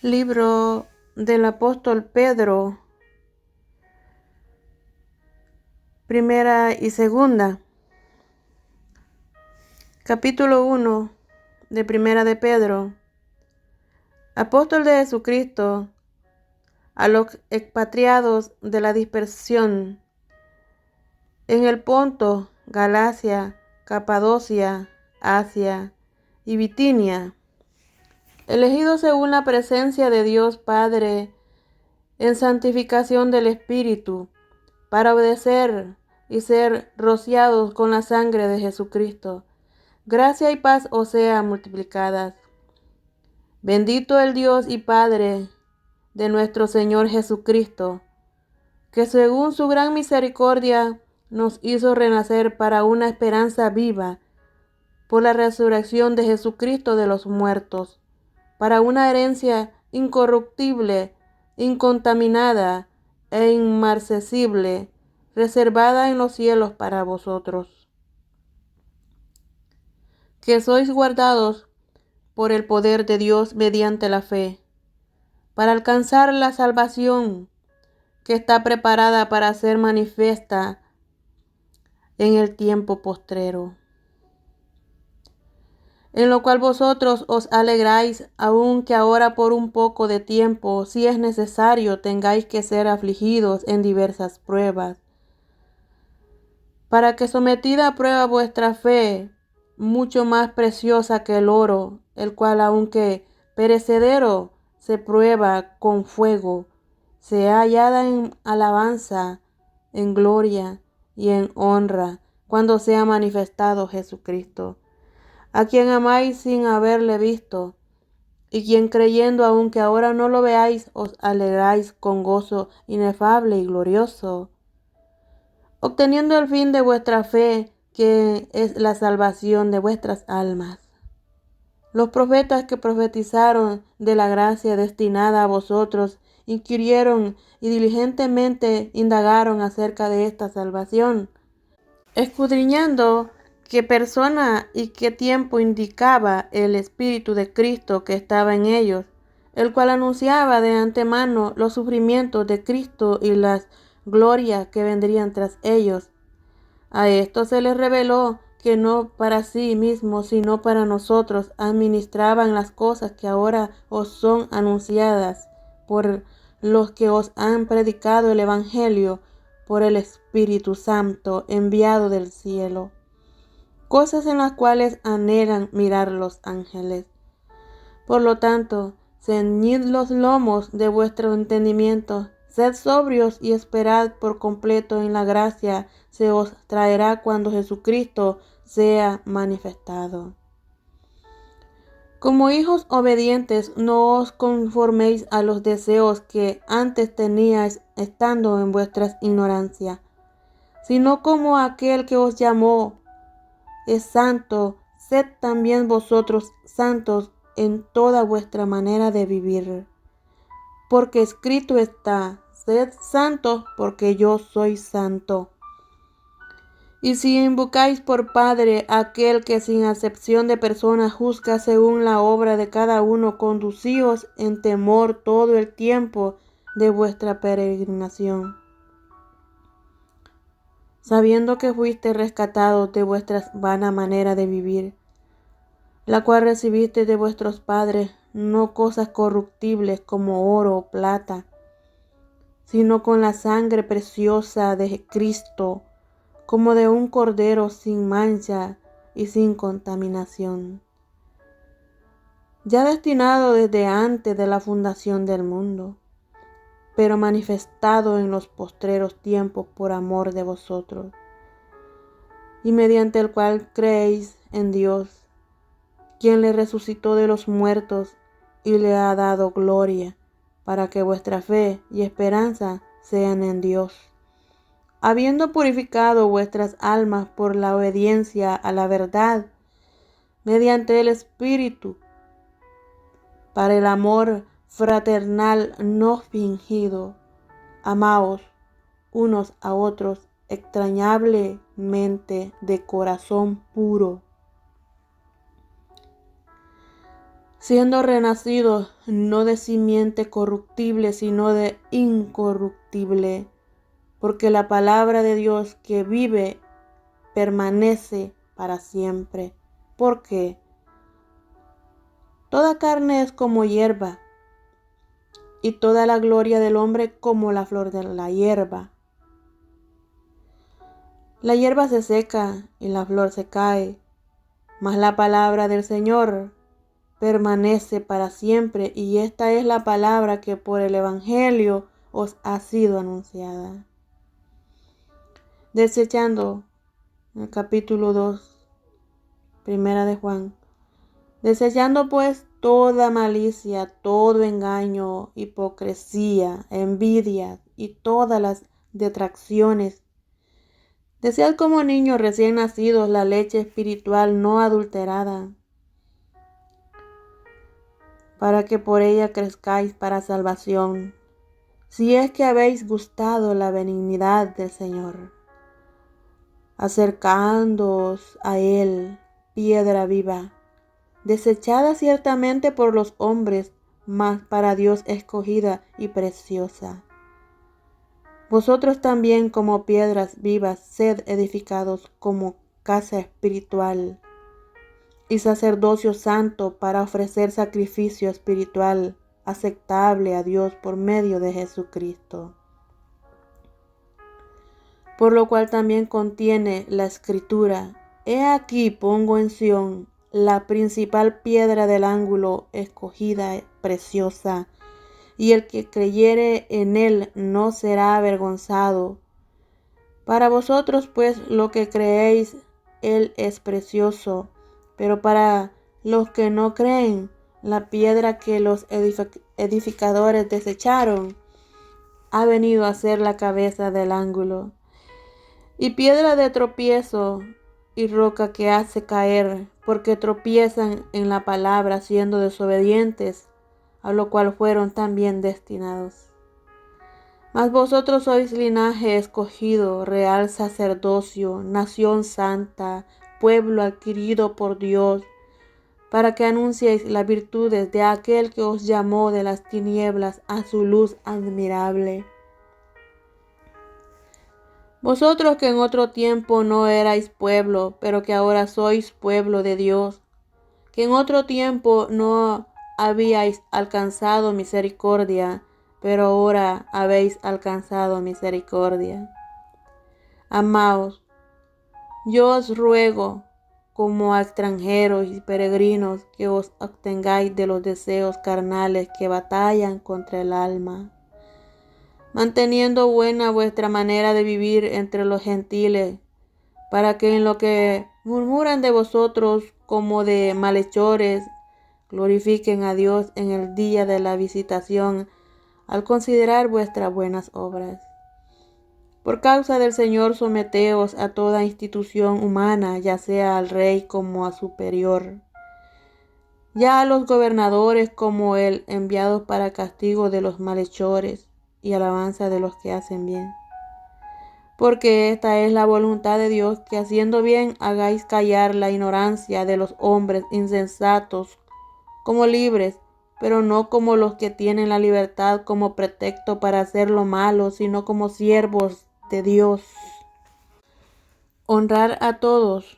Libro del apóstol Pedro, primera y segunda. Capítulo 1 de Primera de Pedro. Apóstol de Jesucristo, a los expatriados de la dispersión en el Ponto, Galacia, Capadocia, Asia y Bitinia, elegidos según la presencia de Dios Padre en santificación del Espíritu, para obedecer y ser rociados con la sangre de Jesucristo. Gracia y paz os sea multiplicadas. Bendito el Dios y Padre de nuestro Señor Jesucristo, que según su gran misericordia nos hizo renacer para una esperanza viva por la resurrección de Jesucristo de los muertos, para una herencia incorruptible, incontaminada e inmarcesible, reservada en los cielos para vosotros, que sois guardados por el poder de Dios mediante la fe, para alcanzar la salvación que está preparada para ser manifiesta en el tiempo postrero, en lo cual vosotros os alegráis, aunque ahora por un poco de tiempo, si es necesario, tengáis que ser afligidos en diversas pruebas, para que sometida a prueba vuestra fe, mucho más preciosa que el oro, el cual aunque perecedero se prueba con fuego, sea hallada en alabanza, en gloria y en honra, cuando sea manifestado Jesucristo, a quien amáis sin haberle visto, y quien creyendo aunque ahora no lo veáis, os alegráis con gozo inefable y glorioso, obteniendo el fin de vuestra fe, que es la salvación de vuestras almas. Los profetas que profetizaron de la gracia destinada a vosotros inquirieron y diligentemente indagaron acerca de esta salvación, escudriñando qué persona y qué tiempo indicaba el Espíritu de Cristo que estaba en ellos, el cual anunciaba de antemano los sufrimientos de Cristo y las glorias que vendrían tras ellos. A esto se les reveló que no para sí mismos, sino para nosotros, administraban las cosas que ahora os son anunciadas por los que os han predicado el Evangelio por el Espíritu Santo enviado del cielo, cosas en las cuales anhelan mirar los ángeles. Por lo tanto, ceñid los lomos de vuestro entendimiento, sed sobrios y esperad por completo en la gracia se os traerá cuando Jesucristo sea manifestado. Como hijos obedientes, no os conforméis a los deseos que antes teníais estando en vuestra ignorancia, sino como aquel que os llamó es santo, sed también vosotros santos en toda vuestra manera de vivir. Porque escrito está, sed santos porque yo soy santo. Y si invocáis por Padre aquel que sin acepción de personas juzga según la obra de cada uno, conducíos en temor todo el tiempo de vuestra peregrinación, sabiendo que fuiste rescatados de vuestra vana manera de vivir, la cual recibiste de vuestros padres, no cosas corruptibles como oro o plata, sino con la sangre preciosa de Cristo, como de un cordero sin mancha y sin contaminación, ya destinado desde antes de la fundación del mundo, pero manifestado en los postreros tiempos por amor de vosotros, y mediante el cual creéis en Dios, quien le resucitó de los muertos y le ha dado gloria, para que vuestra fe y esperanza sean en Dios, habiendo purificado vuestras almas por la obediencia a la verdad, mediante el Espíritu, para el amor fraternal no fingido. Amaos unos a otros extrañablemente de corazón puro, siendo renacidos no de simiente corruptible, sino de incorruptible, porque la palabra de Dios que vive permanece para siempre. Porque toda carne es como hierba, y toda la gloria del hombre como la flor de la hierba. La hierba se seca y la flor se cae, mas la palabra del Señor permanece para siempre, y esta es la palabra que por el Evangelio os ha sido anunciada. Desechando, en el capítulo 2, primera de Juan, desechando pues toda malicia, todo engaño, hipocresía, envidia y todas las detracciones. Desead como niños recién nacidos la leche espiritual no adulterada, para que por ella crezcáis para salvación, si es que habéis gustado la benignidad del Señor, acercándoos a Él, piedra viva, desechada ciertamente por los hombres, mas para Dios escogida y preciosa. Vosotros también, como piedras vivas, sed edificados como casa espiritual y sacerdocio santo, para ofrecer sacrificio espiritual aceptable a Dios por medio de Jesucristo. Por lo cual también contiene la Escritura: He aquí pongo en Sión la principal piedra del ángulo, escogida, preciosa, y el que creyere en él no será avergonzado. Para vosotros pues lo que creéis, él es precioso, pero para los que no creen, la piedra que los edificadores desecharon ha venido a ser la cabeza del ángulo, y piedra de tropiezo y roca que hace caer, porque tropiezan en la palabra, siendo desobedientes, a lo cual fueron también destinados. Mas vosotros sois linaje escogido, real sacerdocio, nación santa, pueblo adquirido por Dios, para que anunciéis las virtudes de aquel que os llamó de las tinieblas a su luz admirable. Vosotros que en otro tiempo no erais pueblo, pero que ahora sois pueblo de Dios, que en otro tiempo no habíais alcanzado misericordia, pero ahora habéis alcanzado misericordia. Amaos, yo os ruego, como a extranjeros y peregrinos, que os abstengáis de los deseos carnales que batallan contra el alma, manteniendo buena vuestra manera de vivir entre los gentiles, para que en lo que murmuran de vosotros como de malhechores, glorifiquen a Dios en el día de la visitación, al considerar vuestras buenas obras. Por causa del Señor, someteos a toda institución humana, ya sea al rey como a superior, ya a los gobernadores como él, enviados para castigo de los malhechores y alabanza de los que hacen bien. Porque esta es la voluntad de Dios, que haciendo bien hagáis callar la ignorancia de los hombres insensatos, como libres, pero no como los que tienen la libertad como pretexto para hacer lo malo, sino como siervos de Dios. Honrar a todos,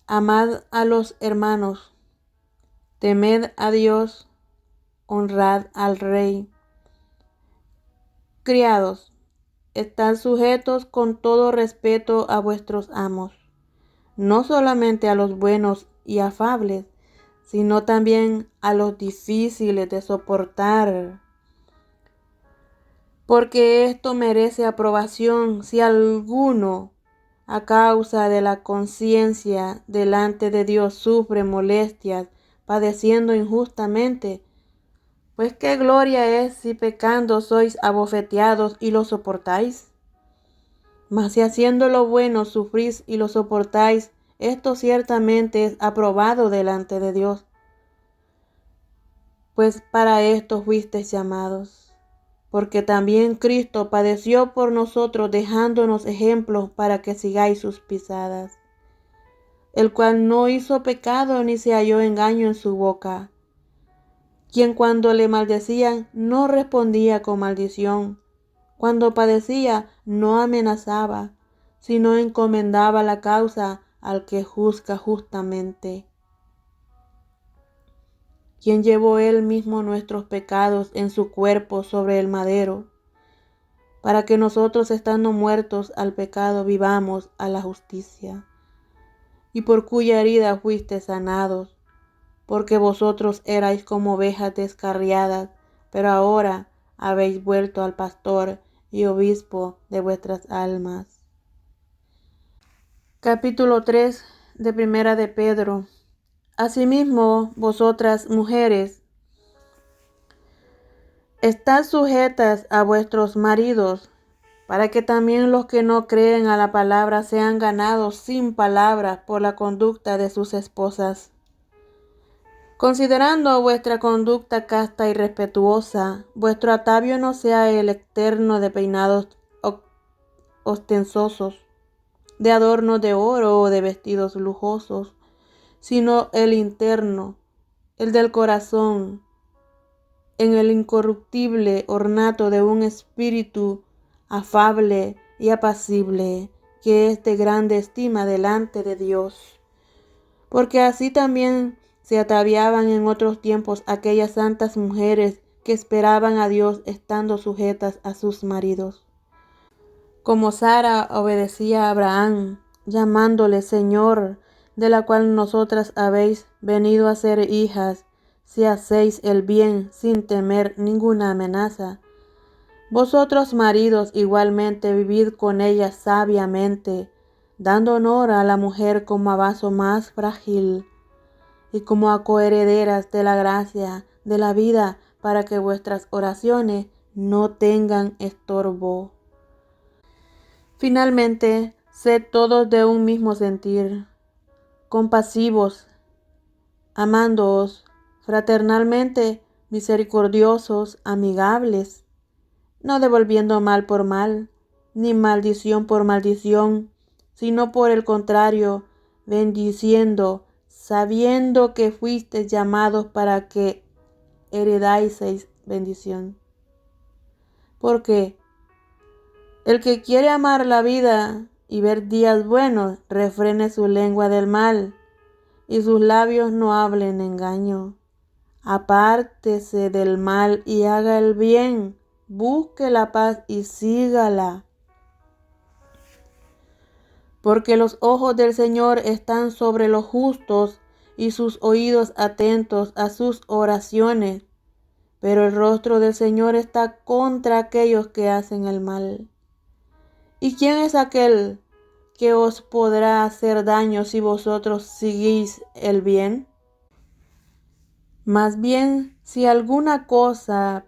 amad a los hermanos, temed a Dios, honrad al rey. Criados, estad sujetos con todo respeto a vuestros amos, no solamente a los buenos y afables, sino también a los difíciles de soportar, porque esto merece aprobación si alguno, a causa de la conciencia delante de Dios, sufre molestias, padeciendo injustamente. Pues qué gloria es si pecando sois abofeteados y lo soportáis. Mas si haciendo lo bueno sufrís y lo soportáis, esto ciertamente es aprobado delante de Dios. Pues para esto fuisteis llamados. Porque también Cristo padeció por nosotros, dejándonos ejemplos para que sigáis sus pisadas, el cual no hizo pecado ni se halló engaño en su boca, quien cuando le maldecían no respondía con maldición, cuando padecía no amenazaba, sino encomendaba la causa al que juzga justamente, quien llevó él mismo nuestros pecados en su cuerpo sobre el madero, para que nosotros, estando muertos al pecado, vivamos a la justicia, y por cuya herida fuisteis sanados, porque vosotros erais como ovejas descarriadas, pero ahora habéis vuelto al pastor y obispo de vuestras almas. Capítulo 3 de Primera de Pedro. Asimismo, vosotras mujeres, estad sujetas a vuestros maridos, para que también los que no creen a la palabra sean ganados sin palabras por la conducta de sus esposas. Considerando vuestra conducta casta y respetuosa, vuestro atavio no sea el externo de peinados ostentosos, de adornos de oro o de vestidos lujosos, sino el interno, el del corazón, en el incorruptible ornato de un espíritu afable y apacible, que es de grande estima delante de Dios. Porque así también se ataviaban en otros tiempos aquellas santas mujeres que esperaban a Dios estando sujetas a sus maridos. Como Sara obedecía a Abraham, llamándole Señor, de la cual nosotras habéis venido a ser hijas, si hacéis el bien sin temer ninguna amenaza. Vosotros, maridos, igualmente vivid con ella sabiamente, dando honor a la mujer como a vaso más frágil y como a coherederas de la gracia de la vida, para que vuestras oraciones no tengan estorbo. Finalmente, sed todos de un mismo sentir, compasivos, amándoos fraternalmente, misericordiosos, amigables, no devolviendo mal por mal, ni maldición por maldición, sino por el contrario, bendiciendo, sabiendo que fuisteis llamados para que heredaseis bendición. Porque el que quiere amar la vida y ver días buenos, refrene su lengua del mal, y sus labios no hablen engaño. Apártese del mal y haga el bien, busque la paz y sígala. Porque los ojos del Señor están sobre los justos y sus oídos atentos a sus oraciones, pero el rostro del Señor está contra aquellos que hacen el mal. ¿Y quién es aquel que os podrá hacer daño si vosotros seguís el bien? Más bien, si alguna cosa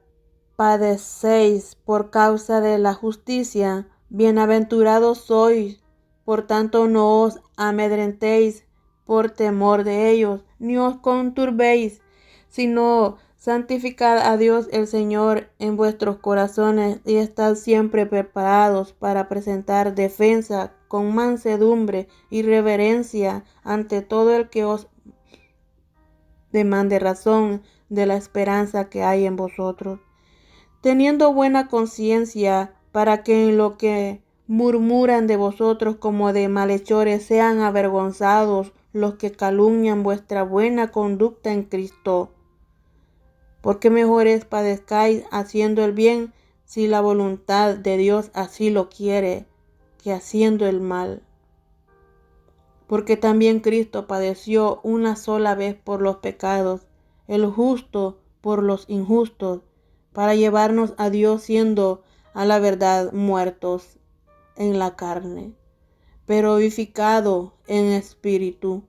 padecéis por causa de la justicia, bienaventurados sois. Por tanto, no os amedrentéis por temor de ellos, ni os conturbéis, sino santificad a Dios el Señor en vuestros corazones y estad siempre preparados para presentar defensa con mansedumbre y reverencia ante todo el que os demande razón de la esperanza que hay en vosotros, teniendo buena conciencia, para que en lo que murmuran de vosotros como de malhechores sean avergonzados los que calumnian vuestra buena conducta en Cristo. Porque mejor es padezcáis haciendo el bien, si la voluntad de Dios así lo quiere, que haciendo el mal. Porque también Cristo padeció una sola vez por los pecados, el justo por los injustos, para llevarnos a Dios, siendo a la verdad muertos en la carne, pero vivificado en espíritu,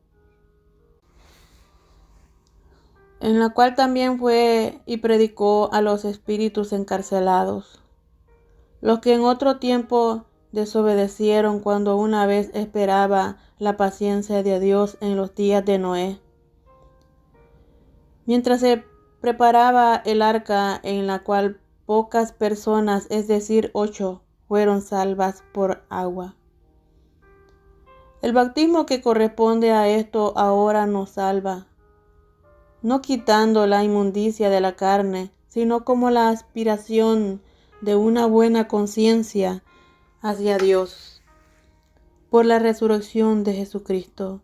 en la cual también fue y predicó a los espíritus encarcelados, los que en otro tiempo desobedecieron cuando una vez esperaba la paciencia de Dios en los días de Noé, mientras se preparaba el arca, en la cual pocas personas, es decir, 8, fueron salvas por agua. El bautismo que corresponde a esto ahora nos salva, no quitando la inmundicia de la carne, sino como la aspiración de una buena conciencia hacia Dios, por la resurrección de Jesucristo,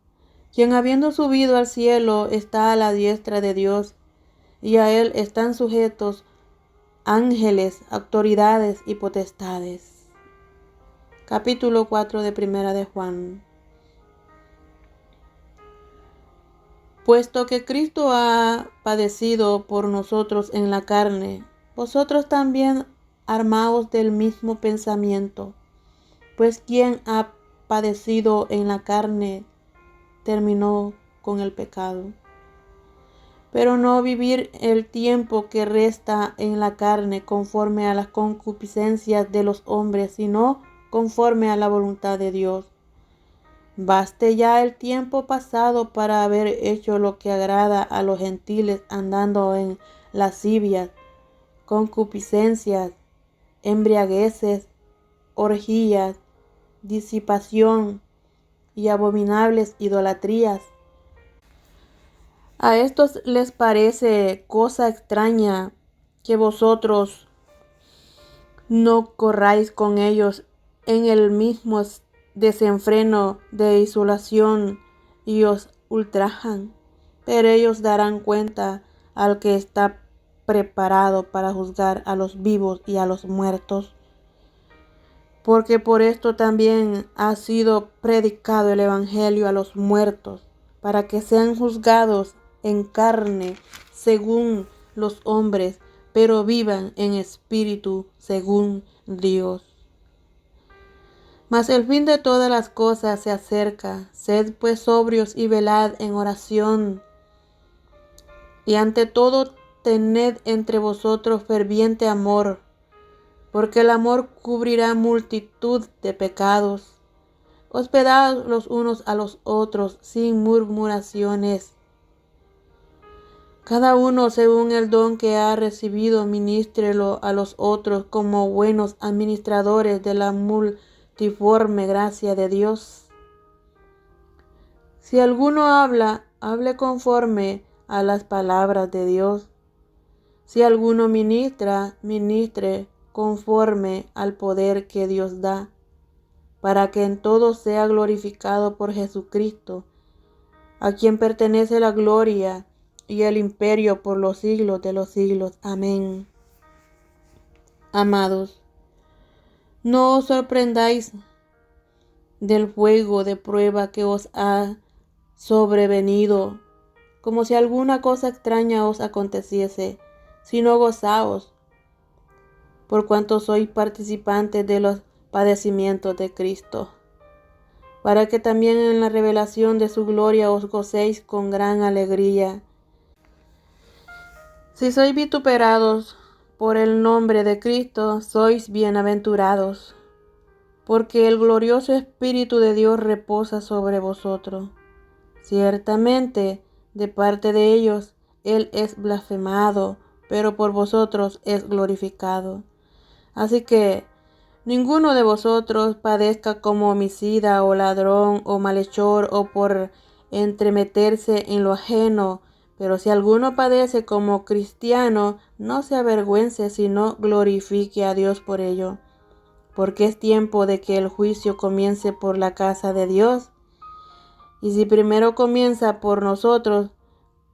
quien habiendo subido al cielo está a la diestra de Dios, y a él están sujetos ángeles, autoridades y potestades. Capítulo 4 de Primera de Juan. Puesto que Cristo ha padecido por nosotros en la carne, vosotros también armaos del mismo pensamiento, pues quien ha padecido en la carne terminó con el pecado. Pero no vivir el tiempo que resta en la carne conforme a las concupiscencias de los hombres, sino conforme a la voluntad de Dios. Baste ya el tiempo pasado para haber hecho lo que agrada a los gentiles, andando en lascivias, concupiscencias, embriagueces, orgías, disipación y abominables idolatrías. A estos les parece cosa extraña que vosotros no corráis con ellos en el mismo desenfreno de isolación y os ultrajan, pero ellos darán cuenta al que está preparado para juzgar a los vivos y a los muertos. Porque por esto también ha sido predicado el Evangelio a los muertos, para que sean juzgados en carne según los hombres, pero vivan en espíritu según Dios. Mas el fin de todas las cosas se acerca. Sed pues sobrios y velad en oración. Y ante todo tened entre vosotros ferviente amor, porque el amor cubrirá multitud de pecados. Hospedaos los unos a los otros sin murmuraciones. Cada uno según el don que ha recibido, ministrelo a los otros como buenos administradores de la multiforme gracia de Dios. Si alguno habla, hable conforme a las palabras de Dios. Si alguno ministra, ministre conforme al poder que Dios da, para que en todo sea glorificado por Jesucristo, a quien pertenece la gloria y el imperio por los siglos de los siglos. Amén. Amados, no os sorprendáis del fuego de prueba que os ha sobrevenido, como si alguna cosa extraña os aconteciese, sino gozaos, por cuanto sois participantes de los padecimientos de Cristo, para que también en la revelación de su gloria os gocéis con gran alegría. Si sois vituperados por el nombre de Cristo, sois bienaventurados, porque el glorioso Espíritu de Dios reposa sobre vosotros. Ciertamente, de parte de ellos, Él es blasfemado, pero por vosotros es glorificado. Así que ninguno de vosotros padezca como homicida o ladrón o malhechor o por entremeterse en lo ajeno. Pero si alguno padece como cristiano, no se avergüence, sino glorifique a Dios por ello. Porque es tiempo de que el juicio comience por la casa de Dios. Y si primero comienza por nosotros,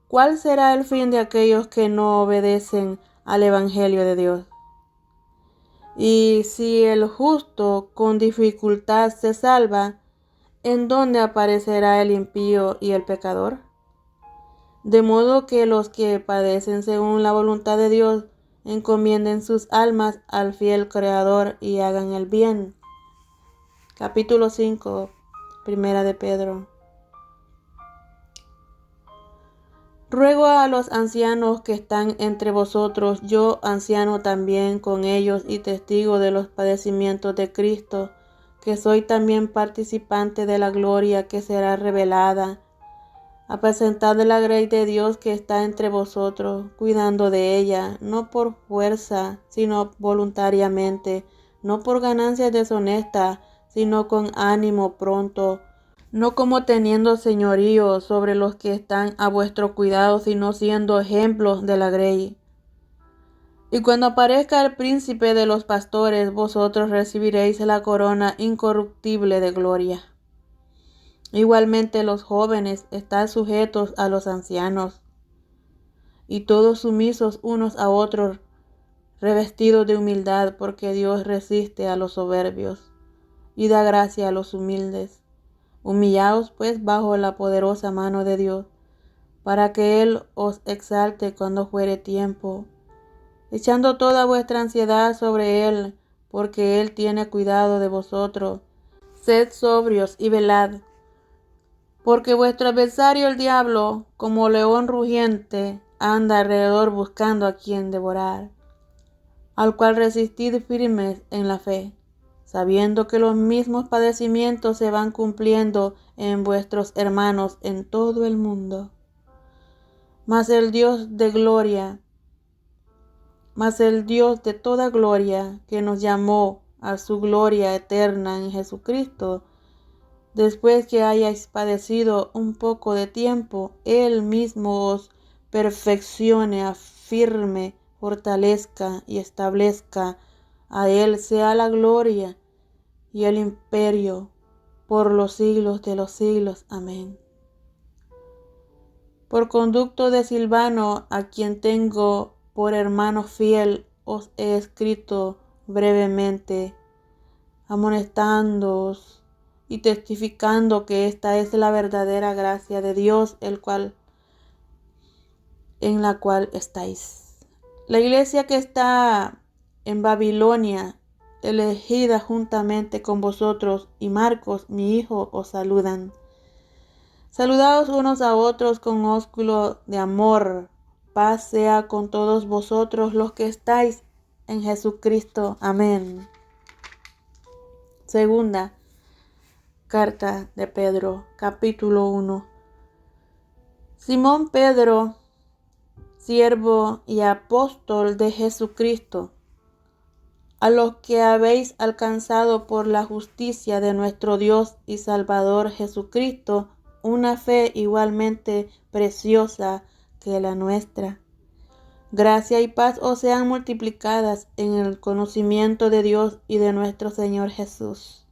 ¿cuál será el fin de aquellos que no obedecen al Evangelio de Dios? Y si el justo con dificultad se salva, ¿en dónde aparecerá el impío y el pecador? De modo que los que padecen según la voluntad de Dios encomienden sus almas al fiel Creador y hagan el bien. Capítulo 5, Primera de Pedro. Ruego a los ancianos que están entre vosotros, yo anciano también con ellos y testigo de los padecimientos de Cristo, que soy también participante de la gloria que será revelada. Apacentad la grey de Dios que está entre vosotros, cuidando de ella, no por fuerza, sino voluntariamente, no por ganancias deshonestas, sino con ánimo pronto, no como teniendo señorío sobre los que están a vuestro cuidado, sino siendo ejemplos de la grey. Y cuando aparezca el príncipe de los pastores, vosotros recibiréis la corona incorruptible de gloria. Igualmente los jóvenes, estad sujetos a los ancianos, y todos sumisos unos a otros, revestidos de humildad, porque Dios resiste a los soberbios, y da gracia a los humildes. Humillaos pues bajo la poderosa mano de Dios, para que Él os exalte cuando fuere tiempo, echando toda vuestra ansiedad sobre Él, porque Él tiene cuidado de vosotros. Sed sobrios y velad, porque vuestro adversario el diablo, como león rugiente, anda alrededor buscando a quien devorar, al cual resistid firmes en la fe, sabiendo que los mismos padecimientos se van cumpliendo en vuestros hermanos en todo el mundo. Mas el Dios de toda gloria, que nos llamó a su gloria eterna en Jesucristo, después que hayáis padecido un poco de tiempo, Él mismo os perfeccione, afirme, fortalezca y establezca. A Él sea la gloria y el imperio por los siglos de los siglos. Amén. Por conducto de Silvano, a quien tengo por hermano fiel, os he escrito brevemente, amonestándoos y testificando que esta es la verdadera gracia de Dios, en la cual estáis. La iglesia que está en Babilonia, elegida juntamente con vosotros, y Marcos, mi hijo, os saludan. Saludaos unos a otros con ósculo de amor. Paz sea con todos vosotros los que estáis en Jesucristo. Amén. Segunda carta de Pedro, capítulo 1. Simón Pedro, siervo y apóstol de Jesucristo, a los que habéis alcanzado por la justicia de nuestro Dios y Salvador Jesucristo, una fe igualmente preciosa que la nuestra. Gracia y paz os sean multiplicadas en el conocimiento de Dios y de nuestro Señor Jesús.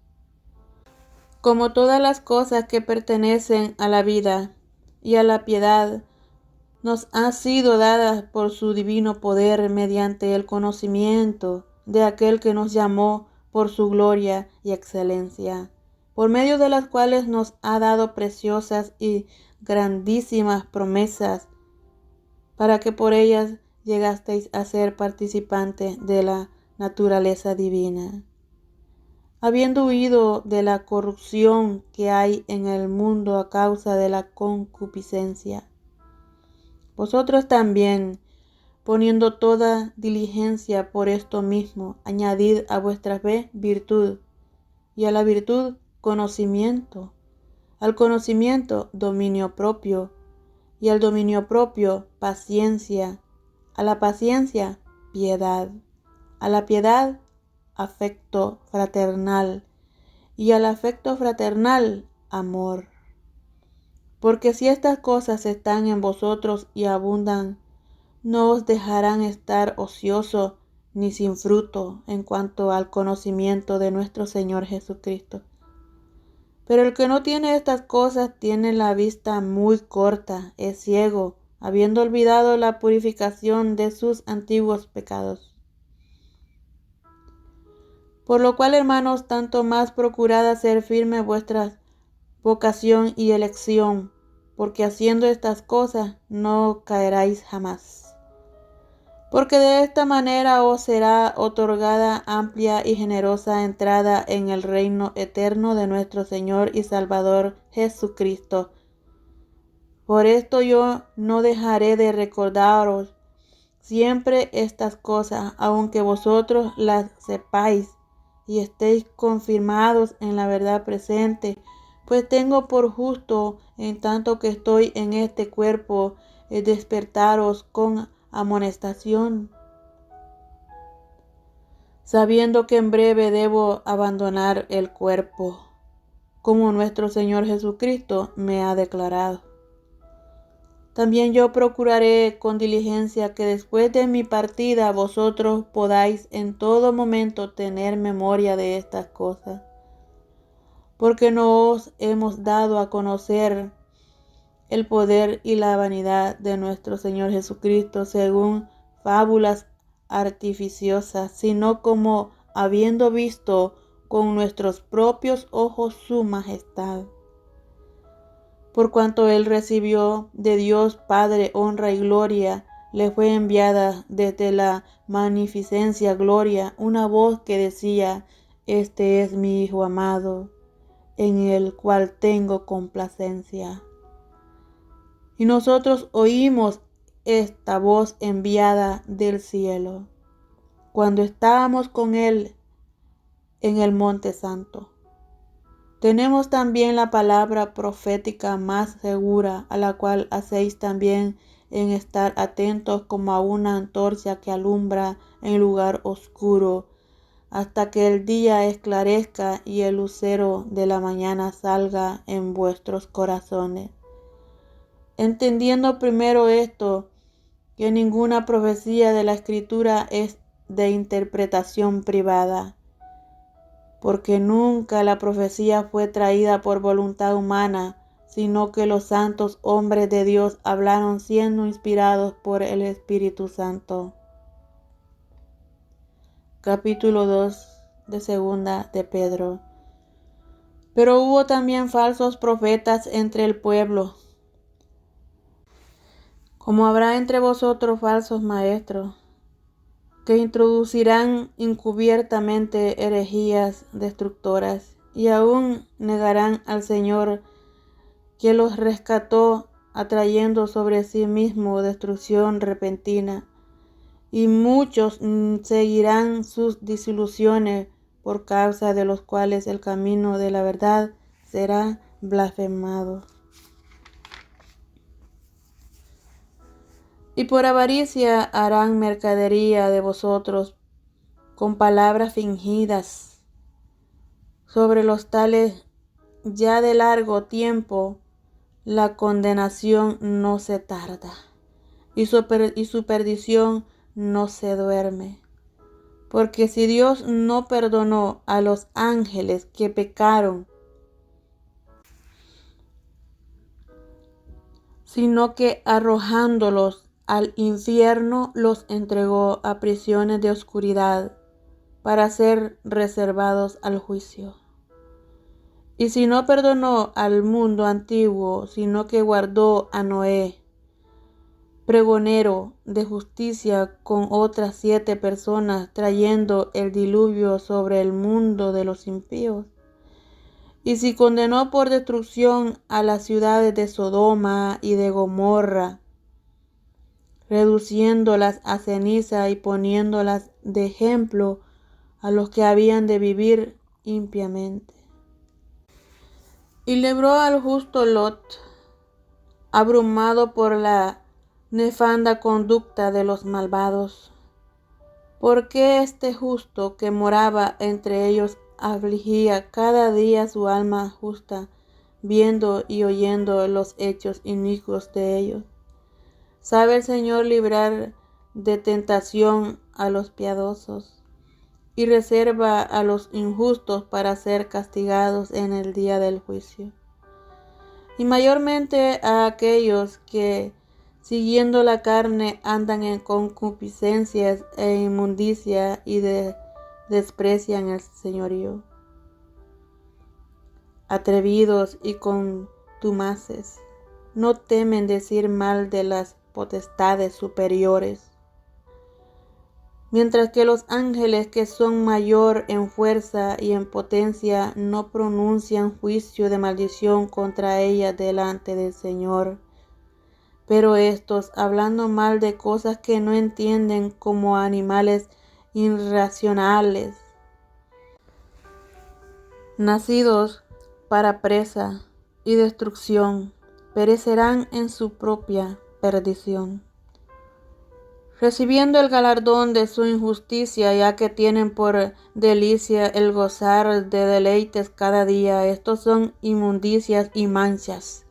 Como todas las cosas que pertenecen a la vida y a la piedad, nos han sido dadas por su divino poder mediante el conocimiento de aquel que nos llamó por su gloria y excelencia, por medio de las cuales nos ha dado preciosas y grandísimas promesas, para que por ellas llegasteis a ser participantes de la naturaleza divina, habiendo huido de la corrupción que hay en el mundo a causa de la concupiscencia. Vosotros también, poniendo toda diligencia por esto mismo, añadid a vuestra fe virtud, y a la virtud conocimiento, al conocimiento dominio propio, y al dominio propio paciencia, a la paciencia piedad, a la piedad afecto fraternal, y al afecto fraternal amor. Porque si estas cosas están en vosotros y abundan, no os dejarán estar ociosos ni sin fruto en cuanto al conocimiento de nuestro Señor Jesucristo. Pero el que no tiene estas cosas tiene la vista muy corta, es ciego, habiendo olvidado la purificación de sus antiguos pecados. Por lo cual, hermanos, tanto más procurad hacer firme vuestra vocación y elección, porque haciendo estas cosas no caeráis jamás. Porque de esta manera os será otorgada amplia y generosa entrada en el reino eterno de nuestro Señor y Salvador Jesucristo. Por esto yo no dejaré de recordaros siempre estas cosas, aunque vosotros las sepáis y estéis confirmados en la verdad presente, pues tengo por justo, en tanto que estoy en este cuerpo, despertaros con amonestación, sabiendo que en breve debo abandonar el cuerpo. como nuestro Señor Jesucristo me ha declarado. También yo procuraré con diligencia que después de mi partida vosotros podáis en todo momento tener memoria de estas cosas, porque no os hemos dado a conocer el poder y la vanidad de nuestro Señor Jesucristo según fábulas artificiosas, sino como habiendo visto con nuestros propios ojos su majestad. Por cuanto él recibió de Dios Padre honra y gloria, le fue enviada desde la magnificencia gloria una voz que decía: Este es mi Hijo amado, en el cual tengo complacencia. Y nosotros oímos esta voz enviada del cielo, cuando estábamos con él en el Monte Santo. Tenemos también la palabra profética más segura, a la cual hacéis también en estar atentos como a una antorcha que alumbra en lugar oscuro, hasta que el día esclarezca y el lucero de la mañana salga en vuestros corazones. Entendiendo primero esto, que ninguna profecía de la Escritura es de interpretación privada, porque nunca la profecía fue traída por voluntad humana, sino que los santos hombres de Dios hablaron siendo inspirados por el Espíritu Santo. Capítulo 2 de Segunda de Pedro. Pero hubo también falsos profetas entre el pueblo, como habrá entre vosotros falsos maestros, que introducirán encubiertamente herejías destructoras, y aún negarán al Señor que los rescató, atrayendo sobre sí mismo destrucción repentina. Y muchos seguirán sus disilusiones, por causa de los cuales el camino de la verdad será blasfemado. Y por avaricia harán mercadería de vosotros con palabras fingidas. Sobre los tales ya de largo tiempo la condenación no se tarda, y su perdición no se duerme. Porque si Dios no perdonó a los ángeles que pecaron, sino que arrojándolos al infierno los entregó a prisiones de oscuridad para ser reservados al juicio. Y si no perdonó al mundo antiguo, sino que guardó a Noé, pregonero de justicia, con otras 7 personas, trayendo el diluvio sobre el mundo de los impíos. Y si condenó por destrucción a las ciudades de Sodoma y de Gomorra, reduciéndolas a ceniza y poniéndolas de ejemplo a los que habían de vivir impiamente. Y libró al justo Lot, abrumado por la nefanda conducta de los malvados. Porque este justo que moraba entre ellos afligía cada día su alma justa, viendo y oyendo los hechos inicuos de ellos. Sabe el Señor librar de tentación a los piadosos, y reserva a los injustos para ser castigados en el día del juicio. Y mayormente a aquellos que, siguiendo la carne, andan en concupiscencias e inmundicia y desprecian el señorío. Atrevidos y contumaces, no temen decir mal de las potestades superiores, mientras que los ángeles, que son mayor en fuerza y en potencia, no pronuncian juicio de maldición contra ellas delante del Señor. Pero estos, hablando mal de cosas que no entienden, como animales irracionales, nacidos para presa y destrucción, perecerán en su propia perdición. recibiendo el galardón de su injusticia, ya que tienen por delicia el gozar de deleites cada día. Estos son inmundicias y manchas,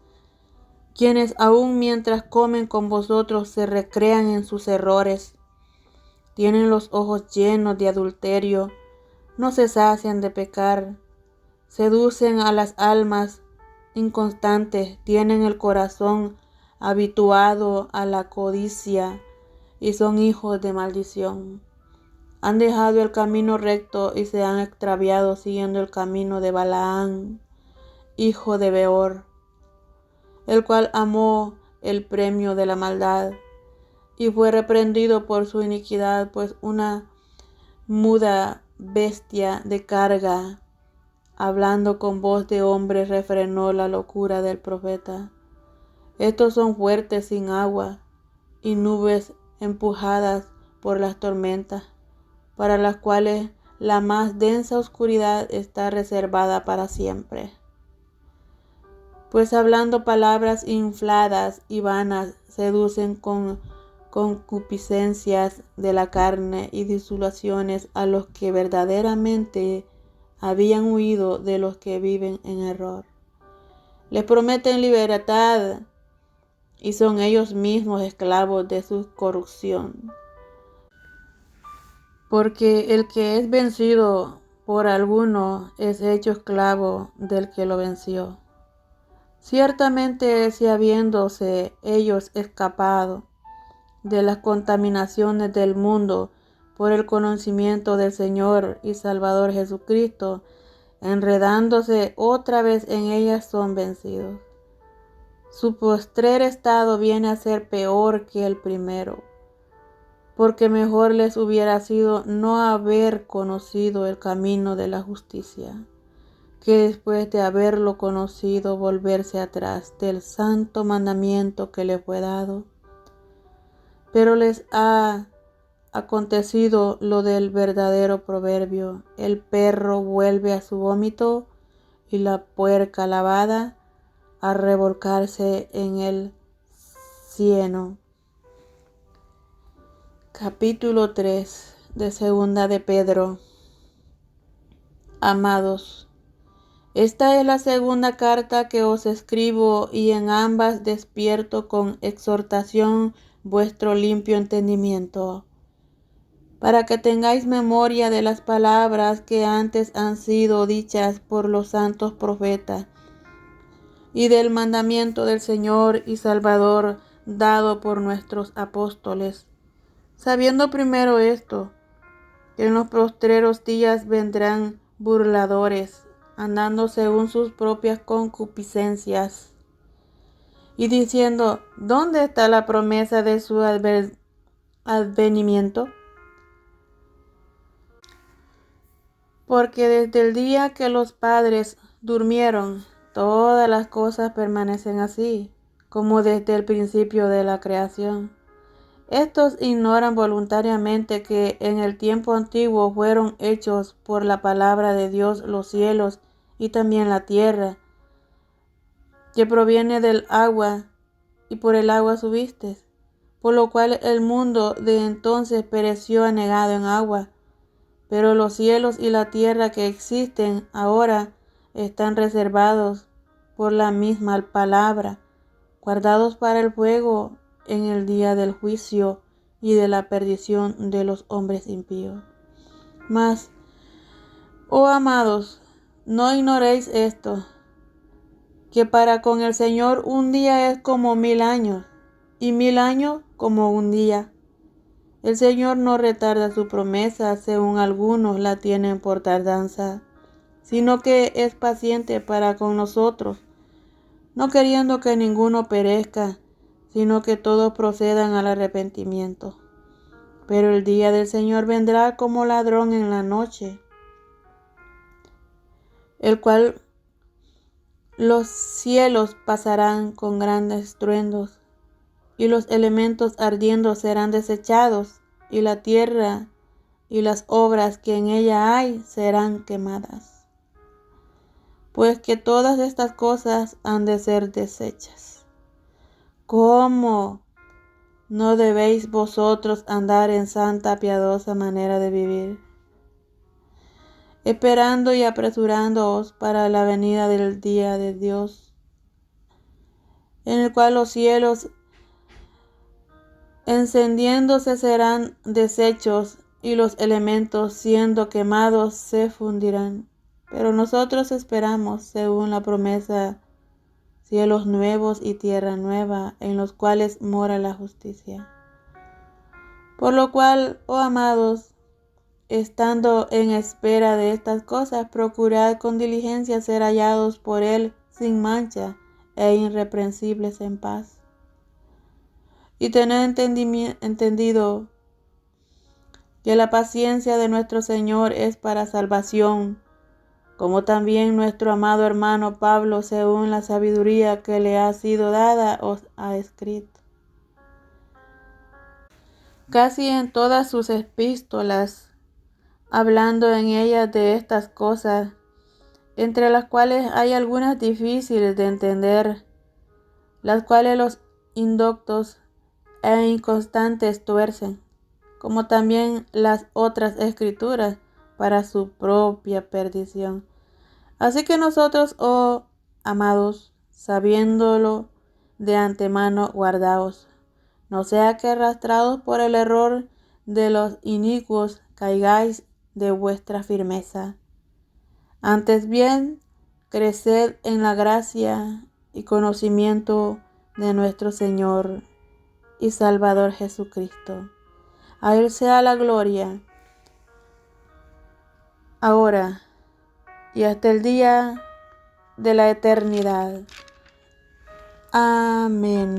quienes aun mientras comen con vosotros se recrean en sus errores. Tienen los ojos llenos de adulterio, no se sacian de pecar, seducen a las almas inconstantes, tienen el corazón habituado a la codicia y son hijos de maldición. Han dejado el camino recto y se han extraviado siguiendo el camino de Balaán, hijo de Beor, el cual amó el premio de la maldad y fue reprendido por su iniquidad, pues una muda bestia de carga, hablando con voz de hombre, refrenó la locura del profeta. Estos son fuertes sin agua y nubes empujadas por las tormentas, para las cuales la más densa oscuridad está reservada para siempre. Pues hablando palabras infladas y vanas, seducen con concupiscencias de la carne y disoluciones a los que verdaderamente habían huido de los que viven en error. Les prometen libertad y son ellos mismos esclavos de su corrupción. Porque el que es vencido por alguno es hecho esclavo del que lo venció. Ciertamente, si habiéndose ellos escapado de las contaminaciones del mundo por el conocimiento del Señor y Salvador Jesucristo, enredándose otra vez en ellas son vencidos. Su postrer estado viene a ser peor que el primero, porque mejor les hubiera sido no haber conocido el camino de la justicia, que después de haberlo conocido volverse atrás del santo mandamiento que le fue dado. Pero les ha acontecido lo del verdadero proverbio: el perro vuelve a su vómito y la puerca lavada a revolcarse en el cieno. Capítulo 3 de Segunda de Pedro. Amados, esta es la segunda carta que os escribo, y en ambas despierto con exhortación vuestro limpio entendimiento, para que tengáis memoria de las palabras que antes han sido dichas por los santos profetas, y del mandamiento del Señor y Salvador dado por nuestros apóstoles, sabiendo primero esto, que en los postreros días vendrán burladores, andando según sus propias concupiscencias, y diciendo: ¿dónde está la promesa de su advenimiento? Porque desde el día que los padres durmieron, todas las cosas permanecen así, como desde el principio de la creación. Estos ignoran voluntariamente que en el tiempo antiguo fueron hechos por la palabra de Dios los cielos y también la tierra, que proviene del agua, y por el agua subiste, por lo cual el mundo de entonces pereció anegado en agua. Pero los cielos y la tierra que existen ahora están reservados por la misma palabra, guardados para el fuego en el día del juicio y de la perdición de los hombres impíos. Mas, oh amados, no ignoréis esto, que para con el Señor un día es como 1000 años, y 1000 años como un día. El Señor no retarda su promesa, según algunos la tienen por tardanza, sino que es paciente para con nosotros, no queriendo que ninguno perezca, sino que todos procedan al arrepentimiento. Pero el día del Señor vendrá como ladrón en la noche, el cual los cielos pasarán con grandes estruendos, y los elementos ardiendo serán desechados, y la tierra y las obras que en ella hay serán quemadas. Pues que todas estas cosas han de ser deshechas. ¿Cómo no debéis vosotros andar en santa, piadosa manera de vivir, esperando y apresurándoos para la venida del día de Dios, en el cual los cielos encendiéndose serán deshechos y los elementos siendo quemados se fundirán. Pero nosotros esperamos, según la promesa, cielos nuevos y tierra nueva, en los cuales mora la justicia. Por lo cual, oh amados, estando en espera de estas cosas, procurad con diligencia ser hallados por Él sin mancha e irreprensibles en paz. Y tened entendido que la paciencia de nuestro Señor es para salvación, como también nuestro amado hermano Pablo, según la sabiduría que le ha sido dada, os ha escrito. Casi en todas sus epístolas, hablando en ellas de estas cosas, entre las cuales hay algunas difíciles de entender, las cuales los indoctos e inconstantes tuercen, como también las otras escrituras, para su propia perdición. Así que nosotros, oh amados, sabiéndolo de antemano, guardaos, no sea que arrastrados por el error de los inicuos caigáis de vuestra firmeza. Antes bien, creced en la gracia y conocimiento de nuestro Señor y Salvador Jesucristo. A Él sea la gloria, ahora y hasta el día de la eternidad. Amén.